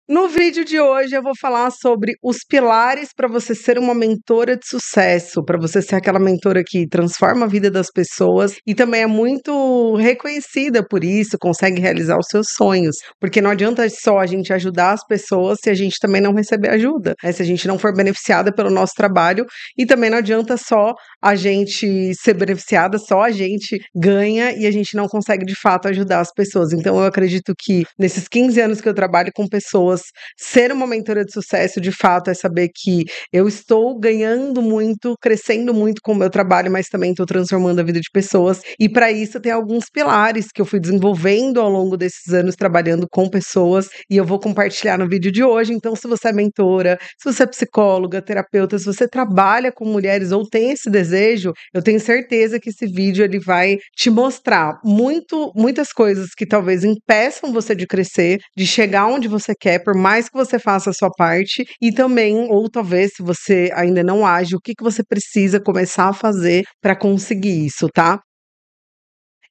No vídeo de hoje eu vou falar sobre os pilares para você ser uma mentora de sucesso, para você ser aquela mentora que transforma a vida das pessoas e também é muito reconhecida por isso, consegue realizar os seus sonhos, porque não adianta só a gente ajudar as pessoas se a gente também não receber ajuda, né? Se a gente não for beneficiada pelo nosso trabalho, e também não adianta só a gente ser beneficiada, só a gente ganha e a gente não consegue de fato ajudar as pessoas. Então eu acredito que nesses 15 anos que eu trabalho com pessoas, ser uma mentora de sucesso, de fato, é saber que eu estou ganhando muito, crescendo muito com o meu trabalho, mas também estou transformando a vida de pessoas. E para isso tem alguns pilares que eu fui desenvolvendo ao longo desses anos trabalhando com pessoas e eu vou compartilhar no vídeo de hoje. Então, se você é mentora, se você é psicóloga, terapeuta, se você trabalha com mulheres ou tem esse desejo, eu tenho certeza que esse vídeo ele vai te mostrar muitas coisas que talvez impeçam você de crescer, de chegar onde você quer, por mais que você faça a sua parte, e também, ou talvez, se você ainda não age, o que você precisa começar a fazer para conseguir isso, tá?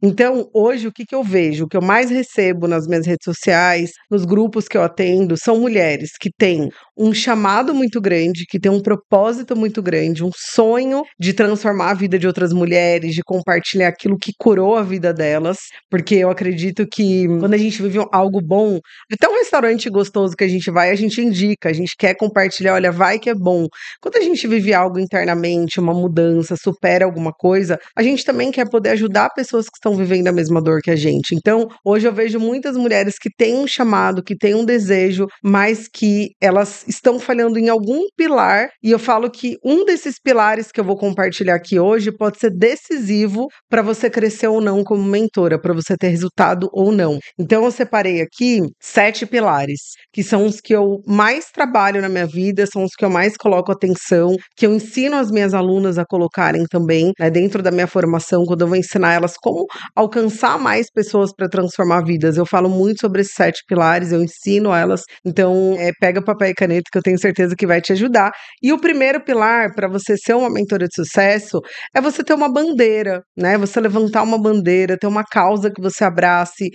Então, hoje, o que eu vejo? O que eu mais recebo nas minhas redes sociais, nos grupos que eu atendo, são mulheres que têm um chamado muito grande, que têm um propósito muito grande, um sonho de transformar a vida de outras mulheres, de compartilhar aquilo que curou a vida delas, porque eu acredito que quando a gente vive algo bom, até um restaurante gostoso que a gente indica, a gente quer compartilhar, olha, vai que é bom. Quando a gente vive algo internamente, uma mudança, supera alguma coisa, a gente também quer poder ajudar pessoas que estão vivendo a mesma dor que a gente. Então, hoje eu vejo muitas mulheres que têm um chamado, que têm um desejo, mas que elas estão falhando em algum pilar, e eu falo que um desses pilares que eu vou compartilhar aqui hoje pode ser decisivo para você crescer ou não como mentora, para você ter resultado ou não. Então, eu separei aqui 7 pilares, que são os que eu mais trabalho na minha vida, são os que eu mais coloco atenção, que eu ensino as minhas alunas a colocarem também, né, dentro da minha formação, quando eu vou ensinar elas como alcançar mais pessoas para transformar vidas. Eu falo muito sobre esses 7 pilares, eu ensino elas. Então, pega papel e caneta que eu tenho certeza que vai te ajudar. E o primeiro pilar para você ser uma mentora de sucesso é você ter uma bandeira, né? Você levantar uma bandeira, ter uma causa que você abrace.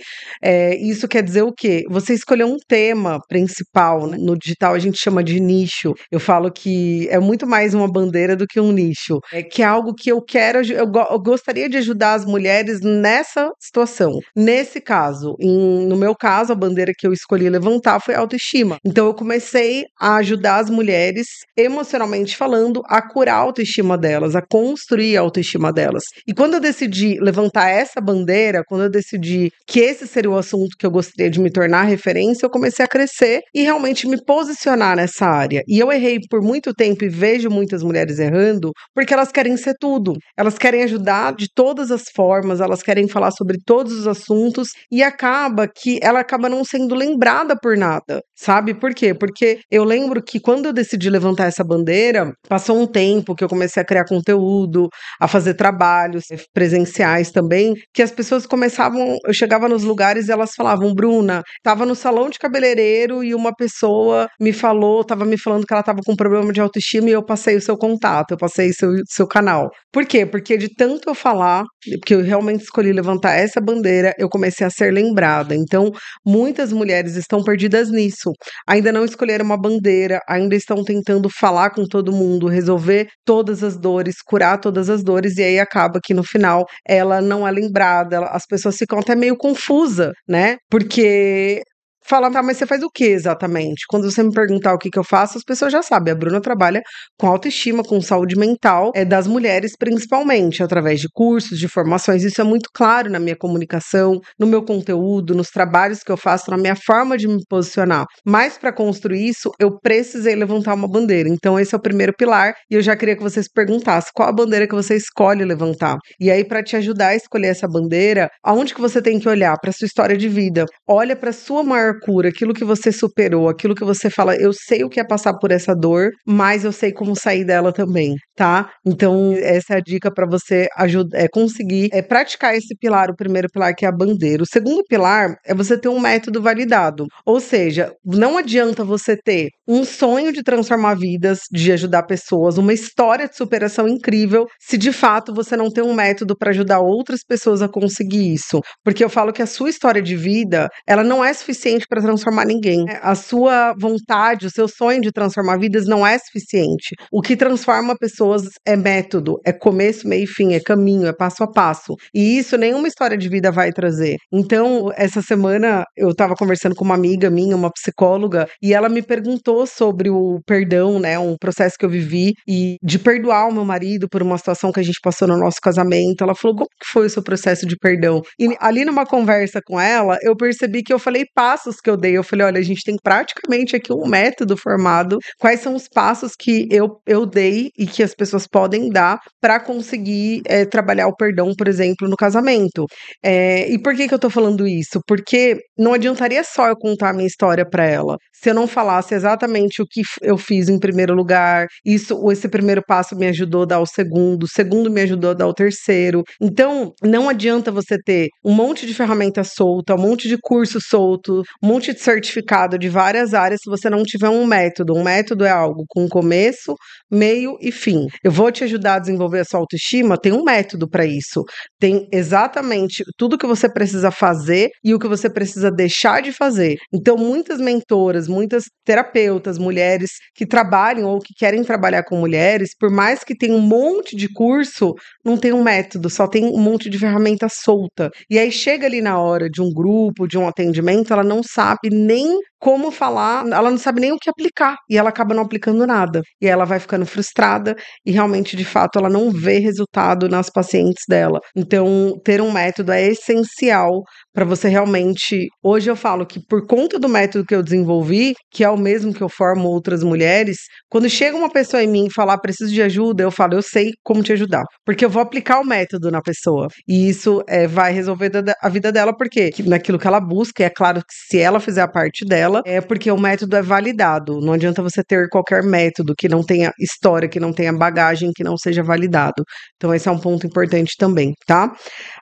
Isso quer dizer o quê? Você escolher um tema principal, né? No digital a gente chama de nicho. Eu falo que é muito mais uma bandeira do que um nicho. Que é algo que eu quero, eu gostaria de ajudar as mulheres nessa situação. Nesse caso, no meu caso, a bandeira que eu escolhi levantar foi a autoestima. Então eu comecei a ajudar as mulheres, emocionalmente falando, a curar a autoestima delas, a construir a autoestima delas. E quando eu decidi levantar essa bandeira, quando eu decidi que esse seria o assunto que eu gostaria de me tornar referência, eu comecei a crescer e realmente me posicionar nessa área. E eu errei por muito tempo e vejo muitas mulheres errando porque elas querem ser tudo. Elas querem ajudar de todas as formas, elas querem falar sobre todos os assuntos e acaba que ela acaba não sendo lembrada por nada, sabe? Por quê? Porque eu lembro que quando eu decidi levantar essa bandeira, passou um tempo que eu comecei a criar conteúdo, a fazer trabalhos presenciais também, que as pessoas começavam, eu chegava nos lugares e elas falavam, Bruna, tava no salão de cabeleireiro e uma pessoa tava me falando que ela tava com problema de autoestima e eu passei o seu contato, eu passei seu canal. Por quê? Porque de tanto eu falar, porque eu realmente escolhi levantar essa bandeira, eu comecei a ser lembrada. Então, muitas mulheres estão perdidas nisso. Ainda não escolheram uma bandeira, ainda estão tentando falar com todo mundo, resolver todas as dores, curar todas as dores, e aí acaba que no final ela não é lembrada, as pessoas ficam até meio confusas, né? Porque fala, tá, mas você faz o que exatamente? Quando você me perguntar o que eu faço, as pessoas já sabem. A Bruna trabalha com autoestima, com saúde mental, das mulheres principalmente, através de cursos, de formações. Isso é muito claro na minha comunicação, no meu conteúdo, nos trabalhos que eu faço, na minha forma de me posicionar. Mas para construir isso, eu precisei levantar uma bandeira. Então esse é o primeiro pilar e eu já queria que você se perguntasse qual a bandeira que você escolhe levantar. E aí, para te ajudar a escolher essa bandeira, aonde que você tem que olhar? Para sua história de vida. Olha para sua maior cura, aquilo que você superou, aquilo que você fala, eu sei o que é passar por essa dor, mas eu sei como sair dela também, tá? Então, essa é a dica para você conseguir praticar esse pilar, o primeiro pilar, que é a bandeira. O segundo pilar é você ter um método validado. Ou seja, não adianta você ter um sonho de transformar vidas, de ajudar pessoas, uma história de superação incrível, se de fato você não tem um método para ajudar outras pessoas a conseguir isso. Porque eu falo que a sua história de vida, ela não é suficiente para transformar ninguém. A sua vontade, o seu sonho de transformar vidas não é suficiente. O que transforma pessoas é método, é começo, meio e fim, é caminho, é passo a passo. E isso nenhuma história de vida vai trazer. Então, essa semana eu estava conversando com uma amiga minha, uma psicóloga, e ela me perguntou sobre o perdão, né, um processo que eu vivi e de perdoar o meu marido por uma situação que a gente passou no nosso casamento. Ela falou: como que foi o seu processo de perdão? E ali numa conversa com ela, eu percebi que eu falei passos que eu dei. Eu falei: olha, a gente tem praticamente aqui um método formado. Quais são os passos que eu dei e que as pessoas podem dar para conseguir trabalhar o perdão, por exemplo, no casamento? E por que eu tô falando isso? Porque não adiantaria só eu contar a minha história para ela, se eu não falasse exatamente o que eu fiz em primeiro lugar. Esse primeiro passo me ajudou a dar o segundo me ajudou a dar o terceiro. Então, não adianta você ter um monte de ferramenta solta, um monte de curso solto, um monte de certificado de várias áreas, se você não tiver um método. Um método é algo com começo, meio e fim. Eu vou te ajudar a desenvolver a sua autoestima, tem um método para isso. Tem exatamente tudo que você precisa fazer e o que você precisa deixar de fazer. Então, muitas mentoras, muitas terapeutas, mulheres que trabalham ou que querem trabalhar com mulheres, por mais que tenham um monte de curso, não tem um método, só tem um monte de ferramenta solta. E aí chega ali na hora de um grupo, de um atendimento, ela não sabe nem como falar, ela não sabe nem o que aplicar, e ela acaba não aplicando nada. E aí ela vai ficando frustrada e realmente, de fato, ela não vê resultado nas pacientes dela. Então, ter um método é essencial para você realmente. Hoje eu falo que por conta do método que eu desenvolvi, que é o mesmo que eu formo outras mulheres, quando chega uma pessoa em mim e falar: preciso de ajuda, eu falo: eu sei como te ajudar, porque eu vou aplicar o método na pessoa. E isso vai resolver a vida dela, porque naquilo que ela busca, é claro que se ela fizer a parte dela, é porque o método é validado. Não adianta você ter qualquer método que não tenha história, que não tenha bagagem, que não seja validado. Então, esse é um ponto importante também, tá?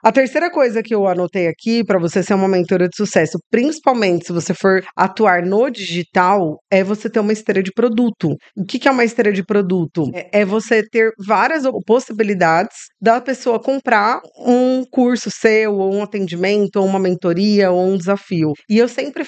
A terceira coisa que eu anotei aqui para você ser uma mentora de sucesso, principalmente se você for atuar no digital, é você ter uma esteira de produto. O que é uma esteira de produto? É você ter várias possibilidades da pessoa comprar um curso seu, ou um atendimento, ou uma mentoria, ou um desafio. E eu sempre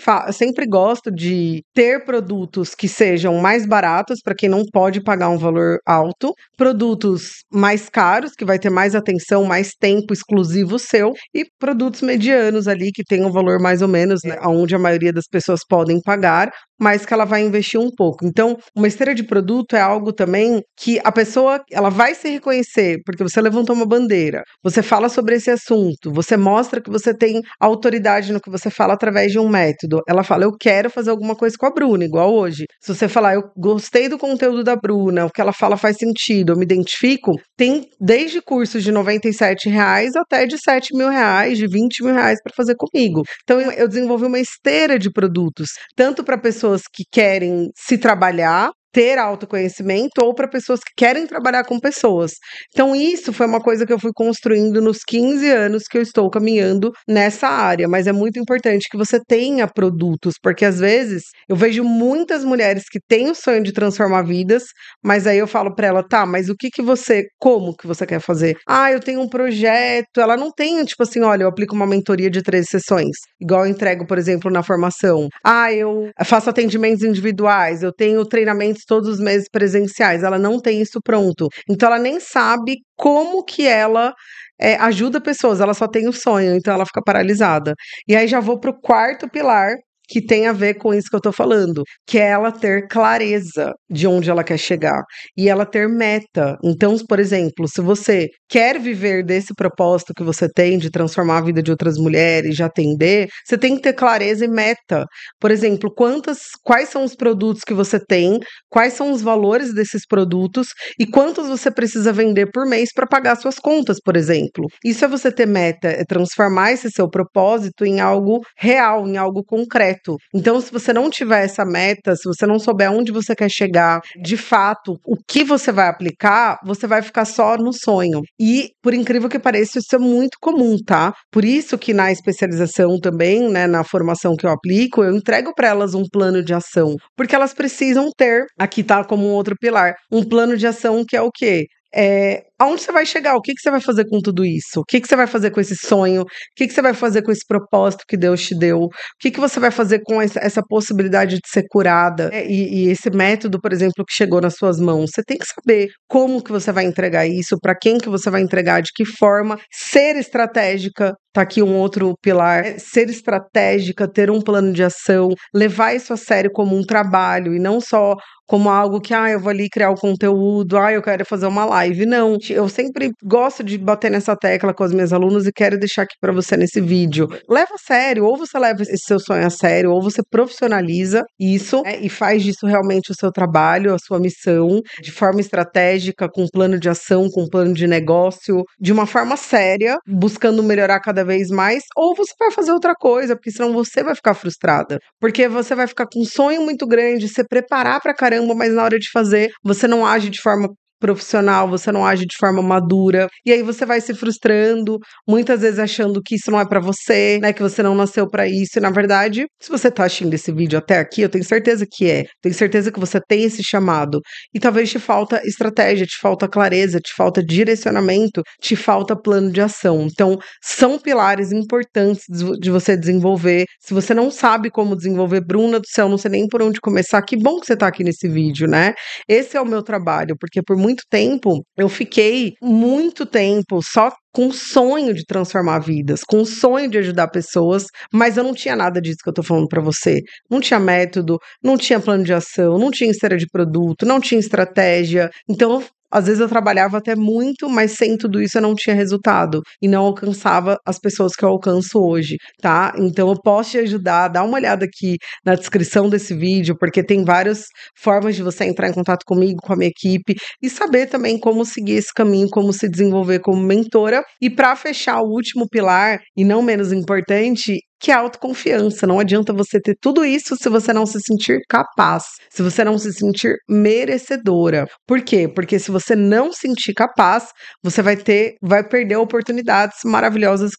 gosto de ter produtos que sejam mais baratos para quem não pode pagar um valor alto, produtos mais caros, que vai ter mais atenção, mais tempo exclusivo seu, e produtos medianos ali, que tem um valor mais ou menos, né, onde a maioria das pessoas podem pagar, mas que ela vai investir um pouco. Então, uma esteira de produto é algo também que a pessoa, ela vai se reconhecer, porque você levantou uma bandeira, você fala sobre esse assunto, você mostra que você tem autoridade no que você fala através de um método. Ela fala: eu quero fazer alguma coisa com a Bruna, igual hoje. Se você falar: eu gostei do conteúdo da Bruna, o que ela fala faz sentido, eu me identifico, tem desde cursos de R$ 97 até de R$ 7.000, de R$ 20.000 para fazer comigo. Então, eu desenvolvi uma esteira de produtos, tanto para pessoas que querem se trabalhar, ter autoconhecimento, ou para pessoas que querem trabalhar com pessoas. Então, isso foi uma coisa que eu fui construindo nos 15 anos que eu estou caminhando nessa área, mas é muito importante que você tenha produtos, porque às vezes eu vejo muitas mulheres que têm o sonho de transformar vidas, mas aí eu falo para ela: tá, mas como que você quer fazer? Eu tenho um projeto. Ela não tem, tipo assim: olha, eu aplico uma mentoria de 13 sessões, igual eu entrego, por exemplo, na formação. Eu faço atendimentos individuais, eu tenho treinamentos todos os meses presenciais. Ela não tem isso pronto. Então, ela nem sabe como que ela ajuda pessoas. Ela só tem o sonho, então ela fica paralisada. E aí já vou pro quarto pilar, que tem a ver com isso que eu tô falando, que é ela ter clareza de onde ela quer chegar e ela ter meta. Então, por exemplo, se você quer viver desse propósito que você tem de transformar a vida de outras mulheres, de atender, você tem que ter clareza e meta. Por exemplo, quais são os produtos que você tem, quais são os valores desses produtos e quantos você precisa vender por mês para pagar suas contas, por exemplo. Isso é você ter meta, é transformar esse seu propósito em algo real, em algo concreto. concreto. Então, se você não tiver essa meta, se você não souber onde você quer chegar, de fato, o que você vai aplicar, você vai ficar só no sonho. E, por incrível que pareça, isso é muito comum, tá? Por isso que na especialização também, né, na formação que eu aplico, eu entrego para elas um plano de ação, porque elas precisam ter, aqui tá como um outro pilar, um plano de ação que é o quê? Aonde você vai chegar? O que você vai fazer com tudo isso? O que você vai fazer com esse sonho? O que você vai fazer com esse propósito que Deus te deu? O que você vai fazer com essa possibilidade de ser curada? E esse método, por exemplo, que chegou nas suas mãos. Você tem que saber como que você vai entregar isso, para quem que você vai entregar, de que forma. Ser estratégica, tá aqui um outro pilar. Ser estratégica, ter um plano de ação, levar isso a sério como um trabalho e não só como algo que, eu vou ali criar o conteúdo, eu quero fazer uma live. Não, eu sempre gosto de bater nessa tecla com as minhas alunas e quero deixar aqui pra você nesse vídeo. Leva a sério, ou você leva esse seu sonho a sério, ou você profissionaliza isso, né, e faz disso realmente o seu trabalho, a sua missão, de forma estratégica, com plano de ação, com plano de negócio, de uma forma séria, buscando melhorar cada vez mais, ou você vai fazer outra coisa, porque senão você vai ficar frustrada. Porque você vai ficar com um sonho muito grande, se preparar pra caramba, mas na hora de fazer, você não age de forma profissional, você não age de forma madura, e aí você vai se frustrando, muitas vezes achando que isso não é pra você, né, que você não nasceu pra isso, e na verdade, se você tá assistindo esse vídeo até aqui, eu tenho certeza que tenho certeza que você tem esse chamado, e talvez te falta estratégia, te falta clareza, te falta direcionamento, te falta plano de ação. Então, são pilares importantes de você desenvolver. Se você não sabe como desenvolver, Bruna do céu, não sei nem por onde começar, que bom que você tá aqui nesse vídeo, né? Esse é o meu trabalho, porque por muito tempo, eu fiquei muito tempo só com o sonho de transformar vidas, com o sonho de ajudar pessoas, mas eu não tinha nada disso que eu tô falando pra você. Não tinha método, não tinha plano de ação, não tinha esteira de produto, não tinha estratégia. Então, às vezes eu trabalhava até muito, mas sem tudo isso eu não tinha resultado e não alcançava as pessoas que eu alcanço hoje, tá? Então eu posso te ajudar, dá uma olhada aqui na descrição desse vídeo, porque tem várias formas de você entrar em contato comigo, com a minha equipe e saber também como seguir esse caminho, como se desenvolver como mentora. E para fechar o último pilar, e não menos importante, que é a autoconfiança. Não adianta você ter tudo isso se você não se sentir capaz, se você não se sentir merecedora. Por quê? Porque se você não se sentir capaz, você vai perder oportunidades maravilhosas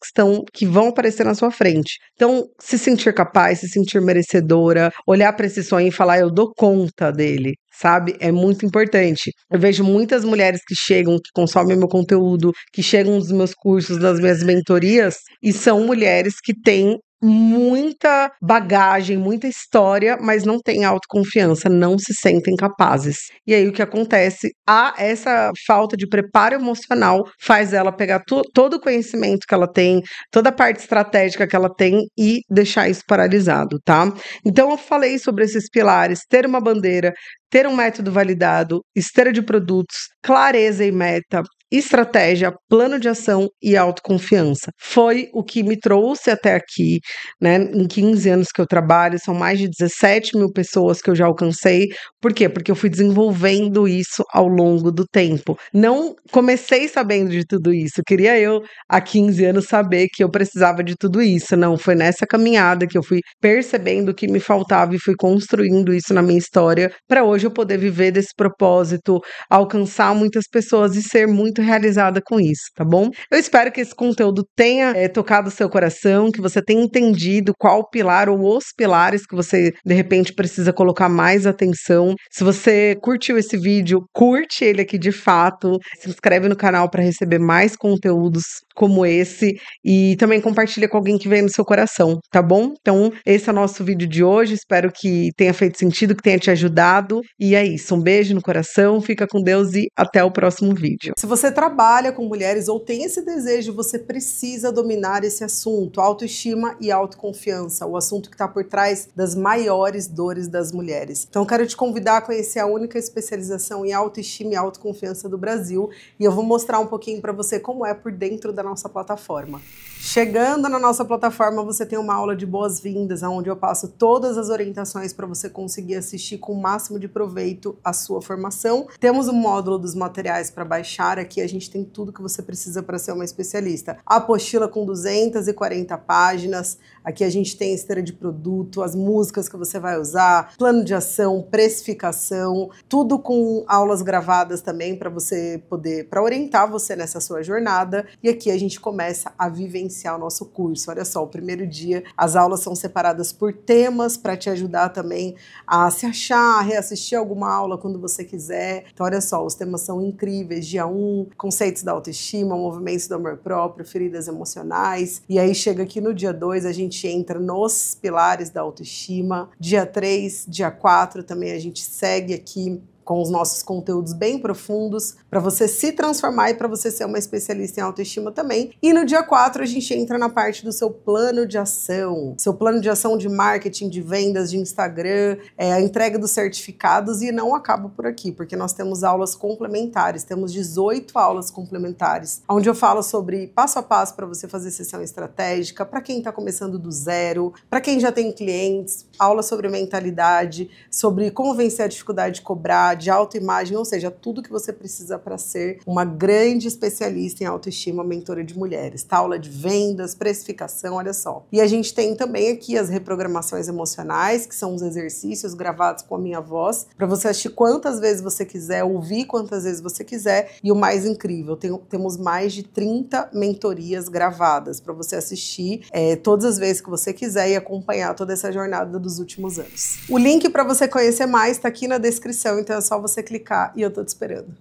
que vão aparecer na sua frente. Então, se sentir capaz, se sentir merecedora, olhar para esse sonho e falar, eu dou conta dele. Sabe? É muito importante. Eu vejo muitas mulheres que chegam, que consomem meu conteúdo, que chegam nos meus cursos, nas minhas mentorias, e são mulheres que têm muita bagagem, muita história, mas não têm autoconfiança, não se sentem capazes. E aí o que acontece? Essa falta de preparo emocional faz ela pegar todo o conhecimento que ela tem, toda a parte estratégica que ela tem e deixar isso paralisado, tá? Então eu falei sobre esses pilares, ter uma bandeira, ter um método validado, esteira de produtos, clareza e meta, estratégia, plano de ação e autoconfiança. Foi o que me trouxe até aqui, né? Em 15 anos que eu trabalho, são mais de 17 mil pessoas que eu já alcancei. Por quê? Porque eu fui desenvolvendo isso ao longo do tempo. Não comecei sabendo de tudo isso. Queria eu, há 15 anos, saber que eu precisava de tudo isso. Não, foi nessa caminhada que eu fui percebendo o que me faltava e fui construindo isso na minha história para hoje eu poder viver desse propósito, alcançar muitas pessoas e ser muito realizada com isso, tá bom? Eu espero que esse conteúdo tenha tocado o seu coração, que você tenha entendido qual pilar ou os pilares que você, de repente, precisa colocar mais atenção. Se você curtiu esse vídeo, curte ele aqui de fato, se inscreve no canal para receber mais conteúdos como esse e também compartilha com alguém que vem no seu coração, tá bom? Então, esse é o nosso vídeo de hoje, espero que tenha feito sentido, que tenha te ajudado e é isso, um beijo no coração, fica com Deus e até o próximo vídeo. Se você trabalha com mulheres ou tem esse desejo, você precisa dominar esse assunto, autoestima e autoconfiança, o assunto que está por trás das maiores dores das mulheres. Então, quero te convidar a conhecer a única especialização em autoestima e autoconfiança do Brasil e eu vou mostrar um pouquinho para você como é por dentro da nossa plataforma. Chegando na nossa plataforma, você tem uma aula de boas-vindas, onde eu passo todas as orientações para você conseguir assistir com o máximo de proveito a sua formação. Temos um módulo dos materiais para baixar, aqui a gente tem tudo que você precisa para ser uma especialista. A apostila com 240 páginas, aqui a gente tem esteira de produto, as músicas que você vai usar, plano de ação, precificação, tudo com aulas gravadas também para você poder, para orientar você nessa sua jornada. E aqui a gente começa a vivenciar o nosso curso. Olha só, o primeiro dia as aulas são separadas por temas para te ajudar também a se achar, a reassistir alguma aula quando você quiser. Então olha só, os temas são incríveis. Dia 1, conceitos da autoestima, movimentos do amor próprio, feridas emocionais. E aí chega aqui no dia 2, a gente entra nos pilares da autoestima. Dia 3, dia 4 também a gente segue aqui com os nossos conteúdos bem profundos, para você se transformar e para você ser uma especialista em autoestima também. E no dia 4 a gente entra na parte do seu plano de ação. Seu plano de ação de marketing, de vendas, de Instagram, a entrega dos certificados, e não acaba por aqui, porque nós temos aulas complementares, temos 18 aulas complementares, onde eu falo sobre passo a passo para você fazer sessão estratégica, para quem está começando do zero, para quem já tem clientes, aula sobre mentalidade, sobre como vencer a dificuldade de cobrar, de autoimagem, ou seja, tudo que você precisa para ser uma grande especialista em autoestima, mentora de mulheres. Tá? Aula de vendas, precificação, olha só. E a gente tem também aqui as reprogramações emocionais, que são os exercícios gravados com a minha voz, para você assistir quantas vezes você quiser, ouvir quantas vezes você quiser. E o mais incrível, temos mais de 30 mentorias gravadas para você assistir todas as vezes que você quiser e acompanhar toda essa jornada dos últimos anos. O link para você conhecer mais está aqui na descrição, então é só você clicar e eu tô te esperando.